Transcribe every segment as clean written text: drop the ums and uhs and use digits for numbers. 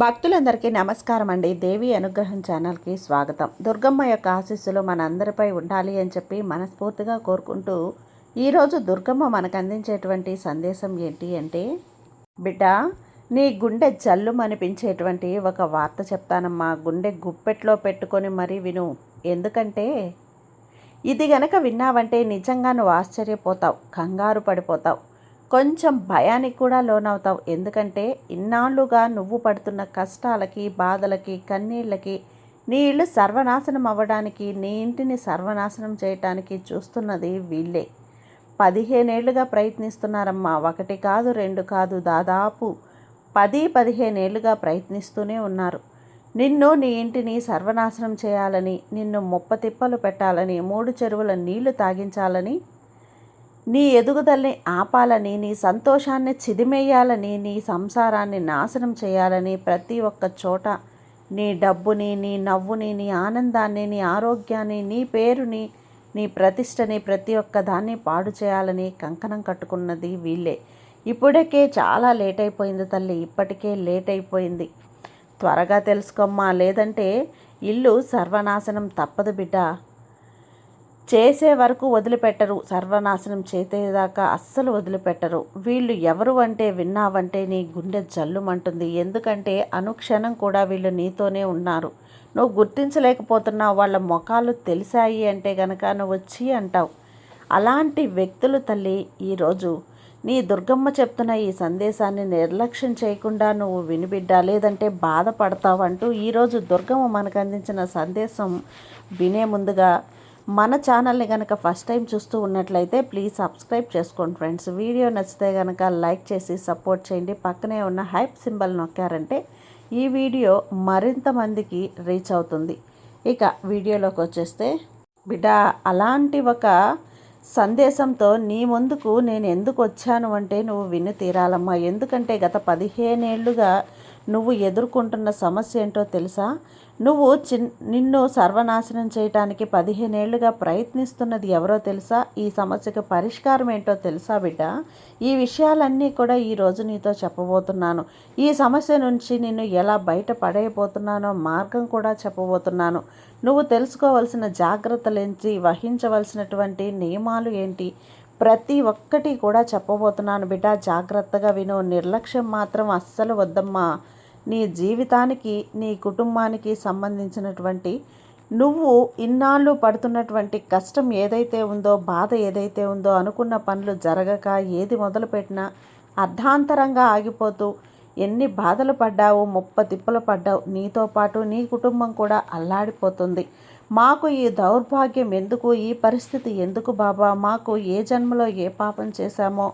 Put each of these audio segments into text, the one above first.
భక్తులందరికీ నమస్కారం అండి. దేవి అనుగ్రహం ఛానల్కి స్వాగతం. దుర్గమ్మ యొక్క ఆశీస్సులు మన అందరిపై ఉండాలి అని చెప్పి మనస్ఫూర్తిగా కోరుకుంటూ ఈరోజు దుర్గమ్మ మనకు అందించేటువంటి సందేశం ఏంటి అంటే, బిడ్డ, నీ గుండె జల్లుమనిపించేటువంటి ఒక వార్త చెప్తానమ్మా. గుండె గుప్పెట్లో పెట్టుకొని మరీ విను. ఎందుకంటే ఇది గనక విన్నావంటే నిజంగా నువ్వు ఆశ్చర్యపోతావు, కంగారు పడిపోతావు, కొంచెం భయానికి కూడా లోనవుతావు. ఎందుకంటే ఇన్నాళ్ళుగా నువ్వు పడుతున్న కష్టాలకి, బాధలకి, కన్నీళ్ళకి, నీ ఇల్లు సర్వనాశనం అవ్వడానికి, నీ ఇంటిని సర్వనాశనం చేయటానికి చూస్తున్నది వీళ్ళే. 15 ఏళ్ళుగా ప్రయత్నిస్తున్నారమ్మా. 1 కాదు, 2 కాదు, దాదాపు 10-15 ఏళ్ళుగా ప్రయత్నిస్తూనే ఉన్నారు. నిన్ను, నీ ఇంటిని సర్వనాశనం చేయాలని, నిన్ను ముప్పతిప్పలు పెట్టాలని, 3 చెరువుల నీళ్లు తాగించాలని, నీ ఎదుగుదలని ఆపాలని, నీ సంతోషాన్ని చిదిమేయాలని, నీ సంసారాన్ని నాశనం చేయాలని, ప్రతి ఒక్క చోట నీ డబ్బుని, నీ నవ్వుని, నీ ఆనందాన్ని, నీ ఆరోగ్యాన్ని, నీ పేరుని, నీ ప్రతిష్టని, ప్రతి ఒక్క దాన్ని పాడు చేయాలని కంకణం కట్టుకున్నది వీళ్ళే. ఇప్పటికే చాలా లేట్ అయిపోయింది తల్లి, ఇప్పటికే లేట్ అయిపోయింది. త్వరగా తెలుసుకోమ్మా, లేదంటే ఇల్లు సర్వనాశనం తప్పదు బిడ్డ. చేసే వరకు వదిలిపెట్టరు, సర్వనాశనం చేసేదాకా అస్సలు వదిలిపెట్టరు. వీళ్ళు ఎవరు అంటే విన్నావంటే నీ గుండె జల్లుమంటుంది. ఎందుకంటే అనుక్షణం కూడా వీళ్ళు నీతోనే ఉన్నారు. నువ్వు గుర్తించలేకపోతున్నావు. వాళ్ళ ముఖాలు తెలిసాయి అంటే గనక నువ్వు వచ్చి అంటావు. అలాంటి వ్యక్తులు తల్లి ఈరోజు నీ దుర్గమ్మ చెప్తున్న ఈ సందేశాన్ని నిర్లక్ష్యం చేయకుండా నువ్వు వినిబిడ్డా, లేదంటే బాధపడతావు అంటూ ఈరోజు దుర్గమ్మ మనకు అందించిన సందేశం వినే ముందుగా మన ఛానల్ని కనుక ఫస్ట్ టైం చూస్తూ ఉన్నట్లయితే ప్లీజ్ సబ్స్క్రైబ్ చేసుకోండి ఫ్రెండ్స్. వీడియో నచ్చితే కనుక లైక్ చేసి సపోర్ట్ చేయండి. పక్కనే ఉన్న హైప్ సింబల్ నొక్కారంటే ఈ వీడియో మరింత మందికి రీచ్ అవుతుంది. ఇక వీడియోలోకి వచ్చేస్తే, బిడ్డ, అలాంటి ఒక సందేశంతో నీ ముందుకు నేను ఎందుకు వచ్చాను అంటే నువ్వు విని తీరాలమ్మా. ఎందుకంటే గత 15 ఏళ్ళుగా నువ్వు ఎదుర్కొంటున్న సమస్య ఏంటో తెలుసా? నువ్వు నిన్ను సర్వనాశనం చేయటానికి 15 ఏళ్ళుగా ప్రయత్నిస్తున్నది ఎవరో తెలుసా? ఈ సమస్యకు పరిష్కారం ఏంటో తెలుసా బిడ్డ? ఈ విషయాలన్నీ కూడా ఈరోజు నీతో చెప్పబోతున్నాను. ఈ సమస్య నుంచి నిన్ను ఎలా బయట పడేయబోతున్నానో మార్గం కూడా చెప్పబోతున్నాను. నువ్వు తెలుసుకోవాల్సిన జాగ్రత్తలేంటి, వహించవలసినటువంటి నియమాలు ఏంటి, ప్రతి ఒక్కటి కూడా చెప్పబోతున్నాను బిడ్డ. జాగ్రత్తగా విను. నిర్లక్ష్యం మాత్రం అస్సలు వద్దమ్మా. నీ జీవితానికి, నీ కుటుంబానికి సంబంధించినటువంటి, నువ్వు ఇన్నాళ్ళు పడుతున్నటువంటి కష్టం ఏదైతే ఉందో, బాధ ఏదైతే ఉందో, అనుకున్న పనులు జరగక ఏది మొదలుపెట్టినా అర్ధాంతరంగా ఆగిపోతూ ఎన్ని బాధలు పడ్డావు, తిప్పలు పడ్డావు. నీతో పాటు నీ కుటుంబం కూడా అల్లాడిపోతుంది. మాకు ఈ దౌర్భాగ్యం ఎందుకు, ఈ పరిస్థితి ఎందుకు బాబా, మాకు ఏ జన్మలో ఏ పాపం చేశామో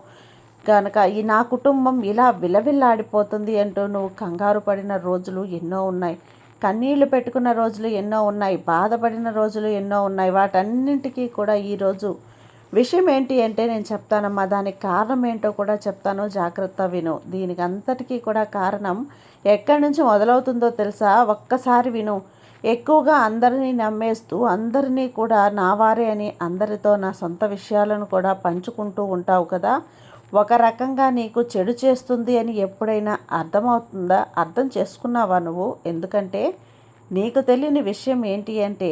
కనుక ఈ నా కుటుంబం ఇలా విలవిల్లాడిపోతుంది అంటూ నువ్వు కంగారు పడిన రోజులు ఎన్నో ఉన్నాయి. కన్నీళ్లు పెట్టుకున్న రోజులు ఎన్నో ఉన్నాయి. బాధపడిన రోజులు ఎన్నో ఉన్నాయి. వాటన్నింటికీ కూడా ఈరోజు విషయం ఏంటి అంటే నేను చెప్తానమ్మా. దానికి కారణం ఏంటో కూడా చెప్తాను, జాగ్రత్త విను. దీనికి అంతటికీ కూడా కారణం ఎక్కడి నుంచి మొదలవుతుందో తెలుసా? ఒక్కసారి విను. ఎక్కువగా అందరినీ నమ్మేస్తూ, అందరినీ కూడా నా వారే అని అందరితో నా సొంత విషయాలను కూడా పంచుకుంటూ ఉంటావు కదా. ఒక రకంగా నీకు చెడు చేస్తుంది అని ఎప్పుడైనా అర్థమవుతుందా? అర్థం చేసుకున్నావా నువ్వు? ఎందుకంటే నీకు తెలియని విషయం ఏంటి అంటే,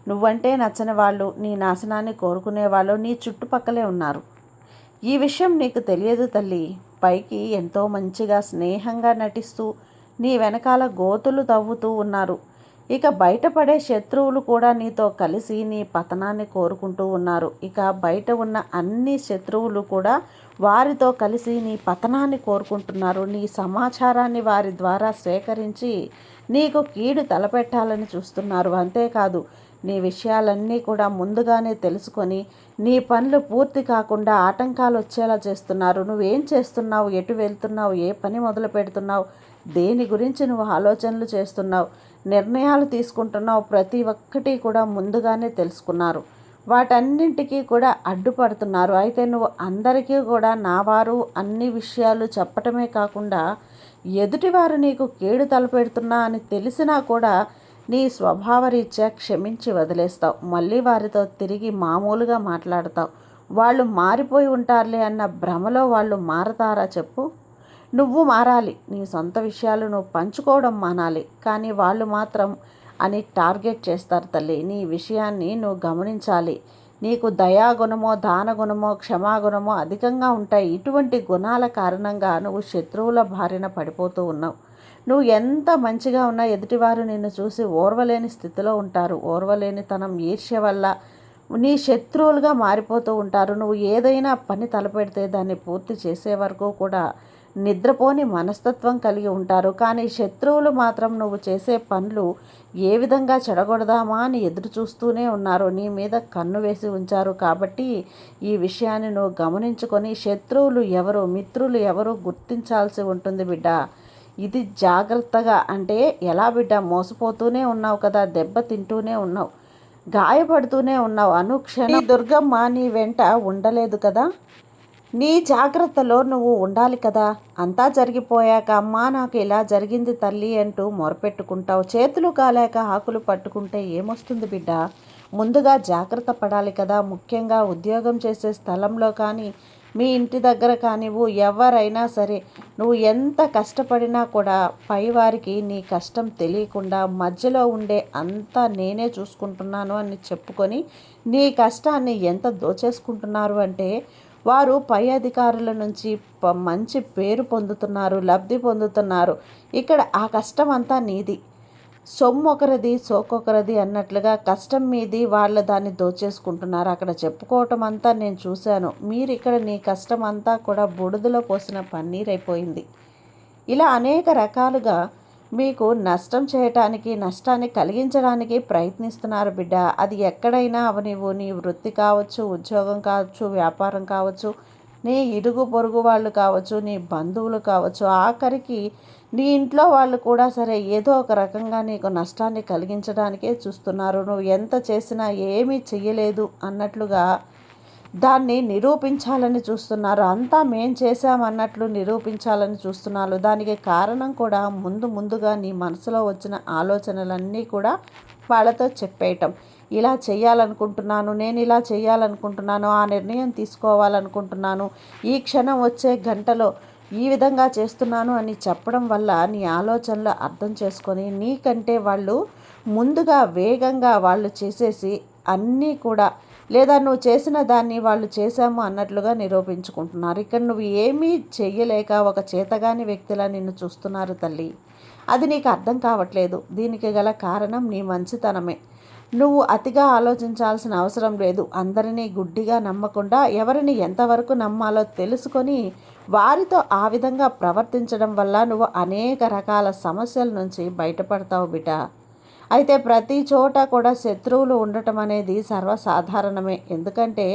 నువ్వంటే నచ్చని వాళ్ళు, నీ నాశనాన్ని కోరుకునే వాళ్ళు నీ చుట్టుపక్కలే ఉన్నారు. ఈ విషయం నీకు తెలియదు తల్లి. పైకి ఎంతో మంచిగా స్నేహంగా నటిస్తూ నీ వెనకాల గోతులు తవ్వుతూ ఉన్నారు. ఇక బయటపడే శత్రువులు కూడా నీతో కలిసి నీ పతనాన్ని కోరుకుంటూ ఉన్నారు. ఇక బయట ఉన్న అన్ని శత్రువులు కూడా వారితో కలిసి నీ పతనాన్ని కోరుకుంటున్నారు. నీ సమాచారాన్ని వారి ద్వారా సేకరించి నీకు కీడు తలపెట్టాలని చూస్తున్నారు. అంతేకాదు, నీ విషయాలన్నీ కూడా ముందుగానే తెలుసుకొని నీ పనులు పూర్తి కాకుండా ఆటంకాలు వచ్చేలా చేస్తున్నారు. నువ్వేం చేస్తున్నావు, ఎటు వెళ్తున్నావు, ఏ పని మొదలు పెడుతున్నావు, దేని గురించి నువ్వు ఆలోచనలు చేస్తున్నావు, నిర్ణయాలు తీసుకుంటున్నావు, ప్రతి ఒక్కటి కూడా ముందుగానే తెలుసుకున్నారు. వాటన్నింటికీ కూడా అడ్డుపడుతున్నారు. అయితే నువ్వు అందరికీ కూడా నా వారు అన్ని విషయాలు చెప్పటమే కాకుండా ఎదుటివారు నీకు కీడు తలపెడుతున్నా అని తెలిసినా కూడా నీ స్వభావరీత్యా క్షమించి వదిలేస్తావు. మళ్ళీ వారితో తిరిగి మామూలుగా మాట్లాడతావు. వాళ్ళు మారిపోయి ఉంటారులే అన్న భ్రమలో వాళ్ళు మారతారా చెప్పు? నువ్వు మారాలి, నీ సొంత విషయాలు నువ్వు పంచుకోవడం మానాలి. కానీ వాళ్ళు మాత్రం అని టార్గెట్ చేస్తారు తల్లి. నీ విషయాన్ని నువ్వు గమనించాలి. నీకు దయాగుణమో, దానగుణమో, క్షమాగుణమో అధికంగా ఉంటాయి. ఇటువంటి గుణాల కారణంగా నువ్వు శత్రువుల బారిన పడిపోతూ ఉన్నావు. నువ్వు ఎంత మంచిగా ఉన్నా ఎదుటివారు నిన్ను చూసి ఓర్వలేని స్థితిలో ఉంటారు. ఓర్వలేనితనం, ఈర్ష్య వల్ల నీ శత్రువులుగా మారిపోతూ ఉంటారు. నువ్వు ఏదైనా పని తలపెడితే దాన్ని పూర్తి చేసే వరకు కూడా నిద్రపోని మనస్తత్వం కలిగి ఉంటారు. కానీ శత్రువులు మాత్రం నువ్వు చేసే పనులు ఏ విధంగా చెడగొడదామా అని ఎదురు చూస్తూనే ఉన్నారు. నీ మీద కన్ను వేసి ఉంచారు. కాబట్టి ఈ విషయాన్ని నువ్వు గమనించుకొని శత్రువులు ఎవరు, మిత్రులు ఎవరు గుర్తించాల్సి ఉంటుంది బిడ్డ. ఇది జాగ్రత్తగా. అంటే ఎలా బిడ్డ, మోసపోతూనే ఉన్నావు కదా, దెబ్బ తింటూనే ఉన్నావు, గాయపడుతూనే ఉన్నావు. అనుక్షణం దుర్గమ్మ నీ వెంట ఉండలేదు కదా. నీ జాగ్రత్తలో నువ్వు ఉండాలి కదా. అంతా జరిగిపోయాక అమ్మా నాకు ఇలా జరిగింది తల్లి అంటూ మొరపెట్టుకుంటావు. చేతులు కాలేక ఆకులు పట్టుకుంటే ఏమొస్తుంది బిడ్డ. ముందుగా జాగ్రత్త పడాలి కదా. ముఖ్యంగా ఉద్యోగం చేసే స్థలంలో కానీ, మీ ఇంటి దగ్గర కానివ్వు, ఎవరైనా సరే నువ్వు ఎంత కష్టపడినా కూడా పైవారికి నీ కష్టం తెలియకుండా మధ్యలో ఉండే అంతా నేనే చూసుకుంటున్నాను అని చెప్పుకొని నీ కష్టాన్ని ఎంత దోచేసుకుంటున్నారు అంటే, వారు పై అధికారుల నుంచి మంచి పేరు పొందుతున్నారు, లబ్ధి పొందుతున్నారు. ఇక్కడ ఆ కష్టం అంతా నీది. సొమ్ము ఒకరిది, సోకొకరిది అన్నట్లుగా కష్టం మీది, వాళ్ళ దాన్ని దోచేసుకుంటున్నారు. అక్కడ చెప్పుకోవటం అంతా నేను చూశాను. మీరు ఇక్కడ నీ కష్టం అంతా కూడా బుడిదలో పోసిన పన్నీరైపోయింది. ఇలా అనేక రకాలుగా మీకు నష్టం చేయటానికి, నష్టాన్ని కలిగించడానికి ప్రయత్నిస్తున్నారు బిడ్డ. అది ఎక్కడైనా అవనివ్వు, నీ వృత్తి కావచ్చు, ఉద్యోగం కావచ్చు, వ్యాపారం కావచ్చు, నీ ఇరుగు పొరుగు వాళ్ళు కావచ్చు, నీ బంధువులు కావచ్చు, ఆఖరికి నీ ఇంట్లో వాళ్ళు కూడా సరే ఏదో ఒక రకంగా నీకు నష్టాన్ని కలిగించడానికే చూస్తున్నారు. నువ్వు ఎంత చేసినా ఏమీ చెయ్యలేదు అన్నట్లుగా దాన్ని నిరూపించాలని చూస్తున్నారు. అంతా మేం చేశామన్నట్లు నిరూపించాలని చూస్తున్నారు. దానికి కారణం కూడా ముందుగా నీ మనసులో వచ్చిన ఆలోచనలన్నీ కూడా వాళ్ళతో చెప్పేయటం. ఇలా చేయాలనుకుంటున్నాను, నేను ఇలా చేయాలనుకుంటున్నాను, ఆ నిర్ణయం తీసుకోవాలనుకుంటున్నాను, ఈ క్షణం వచ్చే గంటలో ఈ విధంగా చేస్తున్నాను అని చెప్పడం వల్ల నీ ఆలోచనలు అర్థం చేసుకొని నీకంటే వాళ్ళు ముందుగా వేగంగా వాళ్ళు చేసేసి అన్నీ కూడా, లేదా నువ్వు చేసిన దాన్ని వాళ్ళు చేశాము అన్నట్లుగా నిరూపించుకుంటున్నారు. ఇక్కడ నువ్వు ఏమీ చెయ్యలేక ఒక చేతగాని వ్యక్తిలా నిన్ను చూస్తున్నారు తల్లి. అది నీకు అర్థం కావట్లేదు. దీనికి గల కారణం నీ మంచితనమే. నువ్వు అతిగా ఆలోచించాల్సిన అవసరం లేదు. అందరినీ గుడ్డిగా నమ్మకుండా ఎవరిని ఎంతవరకు నమ్మాలో తెలుసుకొని వారితో ఆ విధంగా ప్రవర్తించడం వల్ల నువ్వు అనేక రకాల సమస్యల నుంచి బయటపడతావు బిడ్డ. అయితే ప్రతి చోట కూడా శత్రువులు ఉండటం అనేది సర్వసాధారణమే. ఎందుకంటే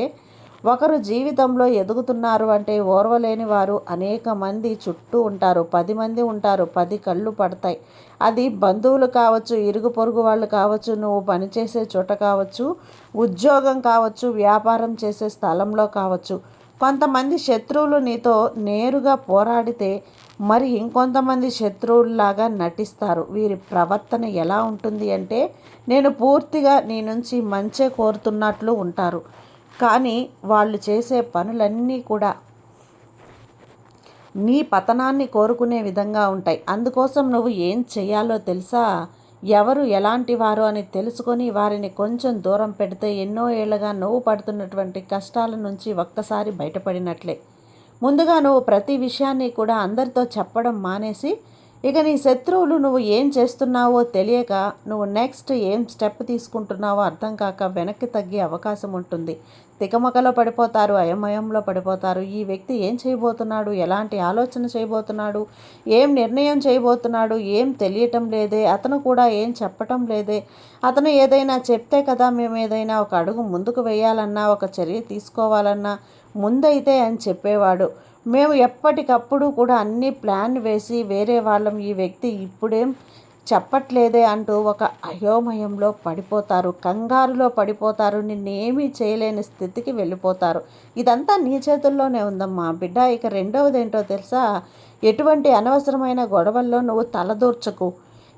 ఒకరు జీవితంలో ఎదుగుతున్నారు అంటే ఓర్వలేని వారు అనేక మంది చుట్టూ ఉంటారు. 10 మంది ఉంటారు, 10 కళ్ళు పడతాయి. అది బంధువులు కావచ్చు, ఇరుగు పొరుగు వాళ్ళు కావచ్చు, నువ్వు పనిచేసే చోట కావచ్చు, ఉద్యోగం కావచ్చు, వ్యాపారం చేసే స్థలంలో కావచ్చు. కొంతమంది శత్రువులు నీతో నేరుగా పోరాడితే మరి ఇంకొంతమంది శత్రువుల్లాగా నటిస్తారు. వీరి ప్రవర్తన ఎలా ఉంటుంది అంటే, నేను పూర్తిగా నీ నుంచి మంచే కోరుతున్నట్లు ఉంటారు. కానీ వాళ్ళు చేసే పనులన్నీ కూడా నీ పతనాన్ని కోరుకునే విధంగా ఉంటాయి. అందుకోసం నువ్వు ఏం చేయాలో తెలుసా? ఎవరు ఎలాంటి వారు అని తెలుసుకొని వారిని కొంచెం దూరం పెడితే ఎన్నో ఏళ్ళగా నువ్వు పడుతున్నటువంటి కష్టాల నుంచి ఒక్కసారి బయటపడినట్లే. ముందుగా నువ్వు ప్రతి విషయాన్ని కూడా అందరితో చెప్పడం మానేసి, ఇక నీ శత్రువులు నువ్వు ఏం చేస్తున్నావో తెలియక, నువ్వు నెక్స్ట్ ఏం స్టెప్ తీసుకుంటున్నావో అర్థం కాక వెనక్కి తగ్గే అవకాశం ఉంటుంది. తికమకలో పడిపోతారు, అయోమయంలో పడిపోతారు. ఈ వ్యక్తి ఏం చేయబోతున్నాడు, ఎలాంటి ఆలోచన చేయబోతున్నాడు, ఏం నిర్ణయం చేయబోతున్నాడు, ఏం తెలియటం లేదే, అతను కూడా ఏం చెప్పటం లేదే. అతను ఏదైనా చెప్తే కదా మేము ఏదైనా ఒక అడుగు ముందుకు వేయాలన్నా, ఒక చర్య తీసుకోవాలన్నా ముందైతే అని చెప్పేవాడు. మేము ఎప్పటికప్పుడు కూడా అన్ని ప్లాన్ వేసి వేరే వాళ్ళం, ఈ వ్యక్తి ఇప్పుడేం చెప్పట్లేదే అంటూ ఒక అయోమయంలో పడిపోతారు, కంగారులో పడిపోతారు, నిన్నేమీ చేయలేని స్థితికి వెళ్ళిపోతారు. ఇదంతా నీ చేతుల్లోనే ఉందమ్మా బిడ్డ. ఇక రెండవది ఏంటో తెలుసా? ఎటువంటి అనవసరమైన గొడవల్లో నువ్వు తలదూర్చకు.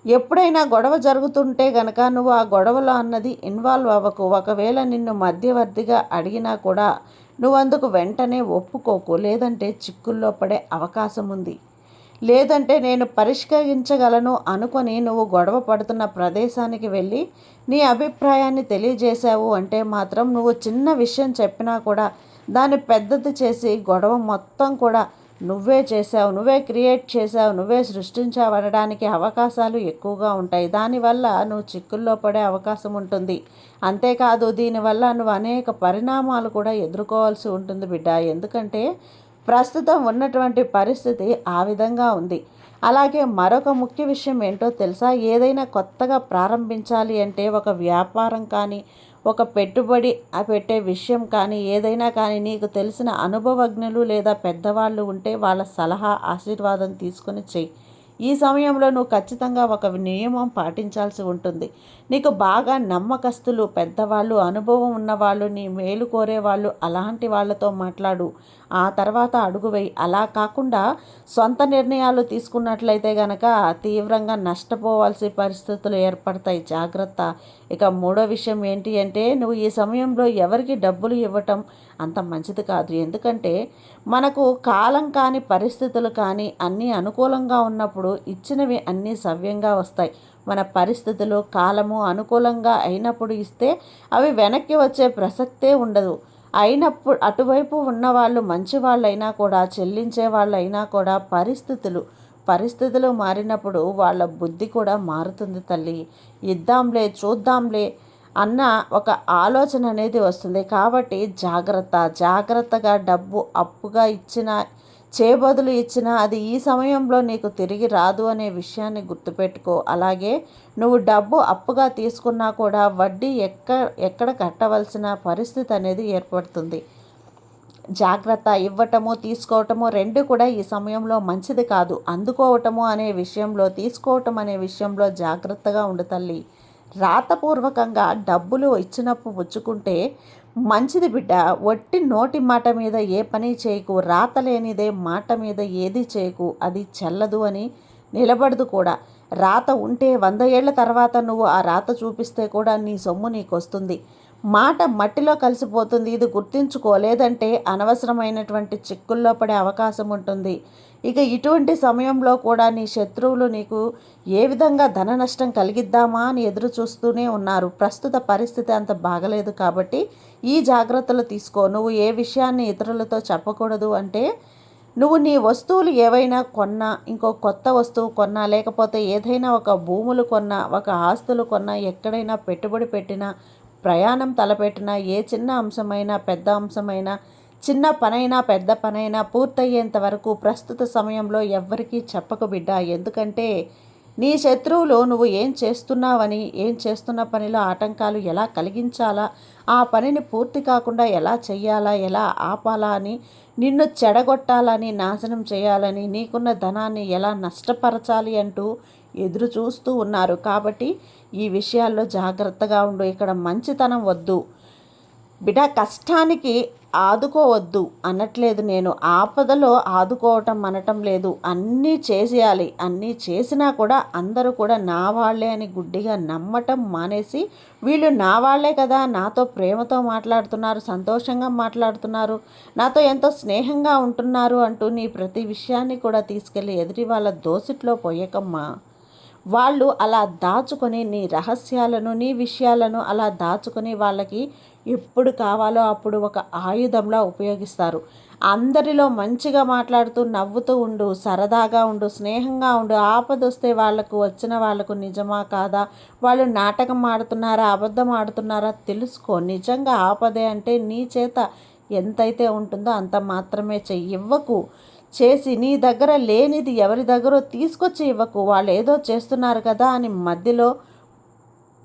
ఎప్పుడైనా గొడవ జరుగుతుంటే గనక నువ్వు ఆ గొడవలో అన్నది ఇన్వాల్వ్ అవ్వకు. ఒకవేళ నిన్ను మధ్యవర్తిగా అడిగినా కూడా నువ్వు అందుకు వెంటనే ఒప్పుకోకు, లేదంటే చిక్కుల్లో పడే అవకాశం ఉంది. లేదంటే నేను పరిష్కరించగలను అనుకొని నువ్వు గొడవ పడుతున్న ప్రదేశానికి వెళ్ళి నీ అభిప్రాయాన్ని తెలియజేశావు అంటే మాత్రం నువ్వు చిన్న విషయం చెప్పినా కూడా దాన్ని పెద్దది చేసి గొడవ మొత్తం కూడా నువ్వే చేసావు, నువ్వే క్రియేట్ చేసావు, నువ్వే సృష్టించావు అనడానికి అవకాశాలు ఎక్కువగా ఉంటాయి. దానివల్ల నువ్వు చిక్కుల్లో పడే అవకాశం ఉంటుంది. అంతేకాదు దీనివల్ల నువ్వు అనేక పరిణామాలు కూడా ఎదుర్కోవాల్సి ఉంటుంది బిడ్డ. ఎందుకంటే ప్రస్తుతం ఉన్నటువంటి పరిస్థితి ఆ విధంగా ఉంది. అలాగే మరొక ముఖ్య విషయం ఏంటో తెలుసా? ఏదైనా కొత్తగా ప్రారంభించాలి అంటే ఒక వ్యాపారం కానీ, ఒక పెట్టుబడి పెట్టే విషయం కానీ, ఏదైనా కానీ నీకు తెలిసిన అనుభవజ్ఞులు లేదా పెద్దవాళ్ళు ఉంటే వాళ్ళ సలహా, ఆశీర్వాదం తీసుకొని చెయ్యి. ఈ సమయంలో నువ్వు ఖచ్చితంగా ఒక నియమం పాటించాల్సి ఉంటుంది. నీకు బాగా నమ్మకస్తులు, పెద్దవాళ్ళు, అనుభవం ఉన్నవాళ్ళు, నీ మేలు కోరేవాళ్ళు అలాంటి వాళ్ళతో మాట్లాడు. ఆ తర్వాత అడుగు వేయి. అలా కాకుండా సొంత నిర్ణయాలు తీసుకున్నట్లయితే గనక తీవ్రంగా నష్టపోవాల్సిన పరిస్థితులు ఏర్పడతాయి. జాగ్రత్త. ఇక మూడో విషయం ఏంటి అంటే నువ్వు ఈ సమయంలో ఎవరికి డబ్బులు ఇవ్వటం అంత మంచిది కాదు. ఎందుకంటే మనకు కాలం కానీ పరిస్థితులు కానీ అన్నీ అనుకూలంగా ఉన్నప్పుడు ఇచ్చినవి అన్నీ సవ్యంగా వస్తాయి. మన పరిస్థితులు కాలము అనుకూలంగా అయినప్పుడు ఇస్తే అవి వెనక్కి వచ్చే ప్రసక్తే ఉండదు. అయినప్పుడు అటువైపు ఉన్నవాళ్ళు మంచి వాళ్ళైనా కూడా, చెల్లించే వాళ్ళైనా కూడా పరిస్థితులు మారినప్పుడు వాళ్ళ బుద్ధి కూడా మారుతుంది తల్లి. ఇద్దాంలే చూద్దాంలే అన్న ఒక ఆలోచన అనేది వస్తుంది. కాబట్టి జాగ్రత్తగా డబ్బు అప్పుగా ఇచ్చిన, చేబదులు ఇచ్చినా అది ఈ సమయంలో నీకు తిరిగి రాదు అనే విషయాన్ని గుర్తుపెట్టుకో. అలాగే నువ్వు డబ్బు అప్పుగా తీసుకున్నా కూడా వడ్డీ ఎక్కడ కట్టవలసిన పరిస్థితి అనేది ఏర్పడుతుంది. జాగ్రత్త. ఇవ్వటము తీసుకోవటము రెండు కూడా ఈ సమయంలో మంచిది కాదు. అందుకోవటము అనే విషయంలో, తీసుకోవటం అనే విషయంలో జాగ్రత్తగా ఉండు తల్లి. రాతపూర్వకంగా డబ్బులు ఇచ్చినప్పుడు పుచ్చుకుంటే మంచిది బిడ్డ. ఒట్టి నోటి మాట మీద ఏ పని చేయకు. రాత లేనిదే మాట మీద ఏది చేయకు. అది చెల్లదు అని నిలబడదు కూడా. రాత ఉంటే 100 ఏళ్ల తర్వాత నువ్వు ఆ రాత చూపిస్తే కూడా నీ సొమ్ము నీకు వస్తుంది. మాట మట్టిలో కలిసిపోతుంది. ఇది గుర్తుంచుకో. లేదంటే అనవసరమైనటువంటి చిక్కుల్లో పడే అవకాశం ఉంటుంది. ఇక ఇటువంటి సమయంలో కూడా నీ శత్రువులు నీకు ఏ విధంగా ధన నష్టం కలిగిద్దామా అని ఎదురు చూస్తూనే ఉన్నారు. ప్రస్తుత పరిస్థితి అంత బాగలేదు కాబట్టి ఈ జాగ్రత్తలు తీసుకో. నువ్వు ఏ విషయాన్ని ఇతరులతో చెప్పకూడదు అంటే నువ్వు నీ వస్తువులు ఏవైనా కొన్నా, ఇంకో కొత్త వస్తువు కొన్నా, లేకపోతే ఏదైనా ఒక భూములు కొన్నా, ఒక ఆస్తులు కొన్నా, ఎక్కడైనా పెట్టుబడి పెట్టినా, ప్రయాణం తలపెట్టినా, ఏ చిన్న అంశమైనా పెద్ద అంశమైనా, చిన్న పనైనా పెద్ద పనైనా పూర్తయ్యేంత వరకు ప్రస్తుత సమయంలో ఎవ్వరికీ చెప్పకు బిడ్డ. ఎందుకంటే నీ శత్రువులు నువ్వు ఏం చేస్తున్నావని, ఏం చేస్తున్న పనిలో ఆటంకాలు ఎలా కలిగించాలా, ఆ పనిని పూర్తి కాకుండా ఎలా చెయ్యాలా, ఎలా ఆపాలా అని, నిన్ను చెడగొట్టాలని, నాశనం చేయాలని, నీకున్న ధనాన్ని ఎలా నష్టపరచాలి అంటూ ఎదురు చూస్తూ ఉన్నారు. కాబట్టి ఈ విషయాల్లో జాగ్రత్తగా ఉండు. ఇక్కడ మంచితనం వద్దు బిడ్డ. కష్టానికి ఆదుకోవద్దు అనట్లేదు నేను. ఆపదలో ఆదుకోవటం అనటం లేదు. అన్నీ చేసేయాలి. అన్నీ చేసినా కూడా అందరూ కూడా నా వాళ్ళే అని గుడ్డిగా నమ్మటం మానేసి, వీళ్ళు నా వాళ్ళే కదా, నాతో ప్రేమతో మాట్లాడుతున్నారు, సంతోషంగా మాట్లాడుతున్నారు, నాతో ఎంతో స్నేహంగా ఉంటున్నారు అంటూ నీ ప్రతి విషయాన్ని కూడా తీసుకెళ్ళి ఎదుటి వాళ్ళ దోసిట్లో పోయకమ్మా. వాళ్ళు అలా దాచుకొని నీ రహస్యాలను, నీ విషయాలను అలా దాచుకొని వాళ్ళకి ఎప్పుడు కావాలో అప్పుడు ఒక ఆయుధంలా ఉపయోగిస్తారు. అందరిలో మంచిగా మాట్లాడుతూ నవ్వుతూ ఉండు, సరదాగా ఉండు, స్నేహంగా ఉండు. ఆపదొస్తే వచ్చిన వాళ్ళకు నిజమా కాదా, వాళ్ళు నాటకం ఆడుతున్నారా, అబద్ధం ఆడుతున్నారా తెలుసుకో. నిజంగా ఆపదే అంటే నీ చేత ఎంతైతే ఉంటుందో అంత మాత్రమే చెయ్యి. ఇవ్వకు. చేసి నీ దగ్గర లేనిది ఎవరి దగ్గర తీసుకొచ్చి ఇవ్వకు. వాళ్ళు ఏదో చేస్తున్నారు కదా అని మధ్యలో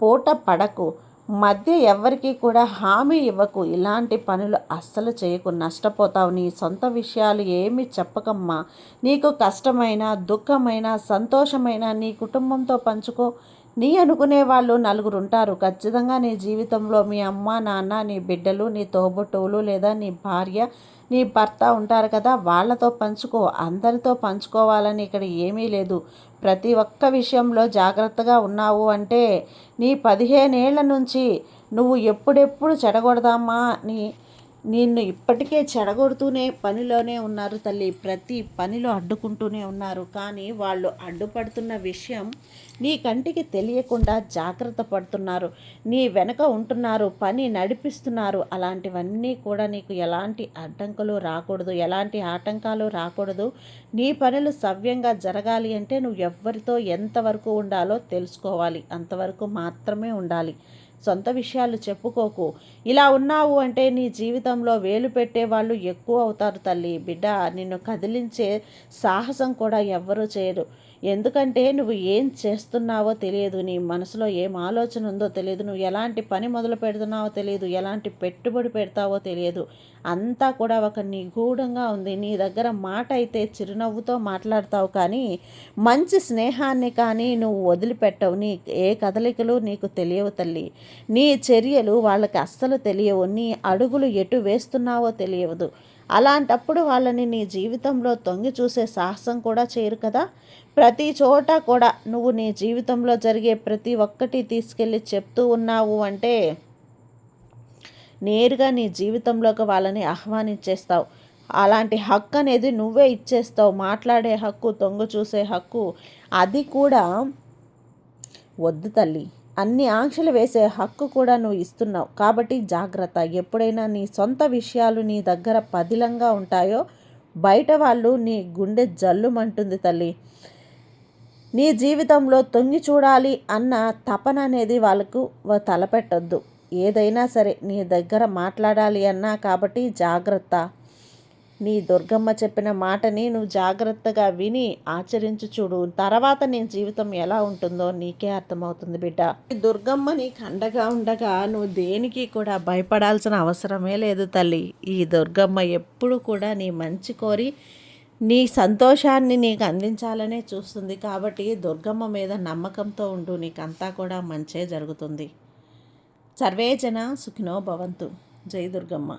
పూట పడకు. మధ్య ఎవరికి కూడా హామీ ఇవ్వకు. ఇలాంటి పనులు అస్సలు చేయకు, నష్టపోతావు. నీ సొంత విషయాలు ఏమీ చెప్పకమ్మా. నీకు కష్టమైన, దుఃఖమైన, సంతోషమైన నీ కుటుంబంతో పంచుకో. నీ అనుకునే వాళ్ళు నలుగురు ఉంటారు ఖచ్చితంగా నీ జీవితంలో. మీ అమ్మ, నాన్న, నీ బిడ్డలు, నీ తోబుట్టువులు లేదా నీ భార్య, నీ భర్త ఉంటారు కదా, వాళ్ళతో పంచుకో. అందరితో పంచుకోవాలని ఇక్కడ ఏమీ లేదు. ప్రతి ఒక్క విషయంలో జాగ్రత్తగా ఉన్నావు అంటే నీ 15 ఏళ్ల నుంచి నువ్వు ఎప్పుడెప్పుడు చెడగొడదామా అని నిన్ను ఇప్పటికే చెడగొడుతూనే పనిలోనే ఉన్నారు తల్లి. ప్రతి పనిలో అడ్డుకుంటూనే ఉన్నారు. కానీ వాళ్ళు అడ్డుపడుతున్న విషయం నీ కంటికి తెలియకుండా జాగ్రత్త పడుతున్నారు. నీ వెనక ఉంటున్నారు, పని నడిపిస్తున్నారు. అలాంటివన్నీ కూడా నీకు ఎలాంటి అడ్డంకులు రాకూడదు, ఎలాంటి ఆటంకాలు రాకూడదు. నీ పనులు సవ్యంగా జరగాలి అంటే నువ్వు ఎవరితో ఎంతవరకు ఉండాలో తెలుసుకోవాలి. అంతవరకు మాత్రమే ఉండాలి. సొంత విషయాలు చెప్పుకోకు. ఇలా ఉన్నావు అంటే నీ జీవితంలో వేలు పెట్టే వాళ్ళు ఎక్కువ అవుతారు తల్లి. బిడ్డ, నిన్ను కదిలించే సాహసం కూడా ఎవ్వరూ చేయరు. ఎందుకంటే నువ్వు ఏం చేస్తున్నావో తెలియదు, నీ మనసులో ఏం ఆలోచన ఉందో తెలియదు, నువ్వు ఎలాంటి పని మొదలు పెడుతున్నావో తెలియదు, ఎలాంటి పెట్టుబడి పెడతావో తెలియదు. అంతా కూడా ఒక నిగూఢంగా ఉంది. నీ దగ్గర మాట అయితే చిరునవ్వుతో మాట్లాడతావు, కానీ మంచి స్నేహాన్ని కానీ నువ్వు వదిలిపెట్టవు. నీ ఏ కదలికలు నీకు తెలియవు తల్లి. నీ చర్యలు వాళ్ళకి అస్సలు తెలియవు. నీ అడుగులు ఎటు వేస్తున్నావో తెలియదు. అలాంటప్పుడు వాళ్ళని నీ జీవితంలో తొంగి చూసే సాహసం కూడా చేయరు కదా. ప్రతి చోట కూడా నువ్వు నీ జీవితంలో జరిగే ప్రతి ఒక్కటి తీసుకెళ్ళి చెప్తూ ఉన్నావు అంటే నేరుగా నీ జీవితంలోకి వాళ్ళని ఆహ్వానించేస్తావు. అలాంటి హక్కు అనేది నువ్వే ఇచ్చేస్తావు. మాట్లాడే హక్కు, తొంగి చూసే హక్కు అది కూడా వద్దు తల్లి. అన్ని ఆంక్షలు వేసే హక్కు కూడా నువ్వు ఇస్తున్నావు. కాబట్టి జాగ్రత్త. ఎప్పుడైనా నీ సొంత విషయాలు నీ దగ్గర పదిలంగా ఉంటాయో బయట వాళ్ళు నీ గుండె జల్లుమంటుంది తల్లి. నీ జీవితంలో తొంగి చూడాలి అన్న తపన అనేది వాళ్ళకు తలపెట్టొద్దు. ఏదైనా సరే నీ దగ్గర మాట్లాడాలి అన్నా. కాబట్టి జాగ్రత్త. నీ దుర్గమ్మ చెప్పిన మాటని నువ్వు జాగ్రత్తగా విని ఆచరించు చూడు. తర్వాత నీ జీవితం ఎలా ఉంటుందో నీకే అర్థమవుతుంది బిడ్డ. దుర్గమ్మ నీకు అండగా ఉండగా నువ్వు దేనికి కూడా భయపడాల్సిన అవసరమే లేదు తల్లి. ఈ దుర్గమ్మ ఎప్పుడు కూడా నీ మంచి కోరి నీ సంతోషాన్ని నీకు అందించాలనే చూస్తుంది. కాబట్టి దుర్గమ్మ మీద నమ్మకంతో ఉండు. నీకంతా కూడా మంచే జరుగుతుంది. సర్వే జన సుఖినో భవంతు. జై దుర్గమ్మ.